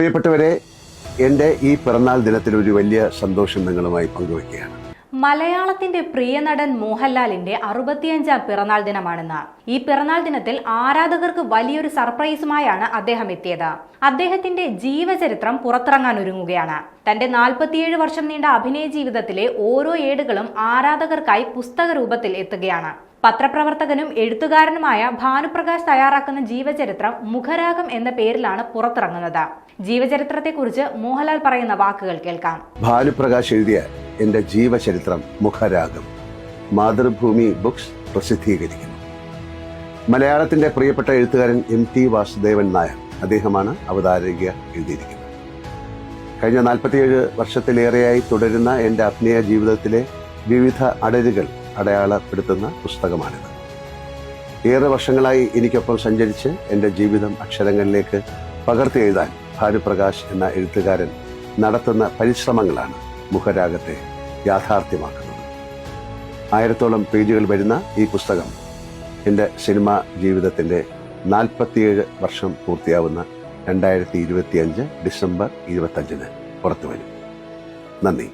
പ്രിയപ്പെട്ടവരെ, എൻ്റെ ഈ പിറന്നാൾ ദിനത്തിൽ ഒരു വലിയ സന്തോഷം നിങ്ങളുമായി പങ്കുവയ്ക്കുകയാണ്. മലയാളത്തിന്റെ പ്രിയ നടൻ മോഹൻലാലിന്റെ 65ാം പിറന്നാൾ ദിനമാണെന്ന്. ഈ പിറന്നാൾ ദിനത്തിൽ ആരാധകർക്ക് വലിയൊരു സർപ്രൈസുമായാണ് അദ്ദേഹം എത്തിയത്. അദ്ദേഹത്തിന്റെ ജീവചരിത്രം പുറത്തിറങ്ങാൻ ഒരുങ്ങുകയാണ്. തന്റെ 47 വർഷം നീണ്ട അഭിനയ ജീവിതത്തിലെ ഓരോ ഏടുകളും ആരാധകർക്കായി പുസ്തക രൂപത്തിൽ എത്തുകയാണ്. പത്രപ്രവർത്തകനും എഴുത്തുകാരനുമായ ഭാനുപ്രകാശ് തയ്യാറാക്കുന്ന ജീവചരിത്രം മുഖരാഗം എന്ന പേരിലാണ് പുറത്തിറങ്ങുന്നത്. ജീവചരിത്രത്തെക്കുറിച്ച് മോഹൻലാൽ പറയുന്ന വാക്കുകൾ കേൾക്കാം. ഭാനുപ്രകാശ് എഴുതിയ എന്റെ ജീവചരിത്രം മുഖരാഗം മാതൃഭൂമി ബുക്സ് പ്രസിദ്ധീകരിക്കുന്നു. മലയാളത്തിന്റെ പ്രിയപ്പെട്ട എഴുത്തുകാരൻ MT വാസുദേവൻ നായർ അദ്ദേഹമാണ് അവതാരിക എഴുതിയിരിക്കുന്നത്. കഴിഞ്ഞ 47 വർഷത്തിലേറെയായി തുടരുന്ന എൻ്റെ അഭിനയ ജീവിതത്തിലെ വിവിധ അടരുകൾ അടയാളപ്പെടുത്തുന്ന പുസ്തകമാണിത്. ഏറെ വർഷങ്ങളായി എനിക്കൊപ്പം സഞ്ചരിച്ച് എൻ്റെ ജീവിതം അക്ഷരങ്ങളിലേക്ക് പകർത്തി എഴുതാൻ ഭാനുപ്രകാശ് എന്ന എഴുത്തുകാരൻ നടത്തുന്ന പരിശ്രമങ്ങളാണ് മുഖരാഗത്തെ യാഥാർത്ഥ്യമാക്കുന്നത്. 1000ഓളം പേജുകൾ വരുന്ന ഈ പുസ്തകം എൻ്റെ സിനിമാ ജീവിതത്തിൻ്റെ 47 വർഷം പൂർത്തിയാവുന്ന 2025 ഡിസംബർ 25 പുറത്തുവരും. നന്ദി.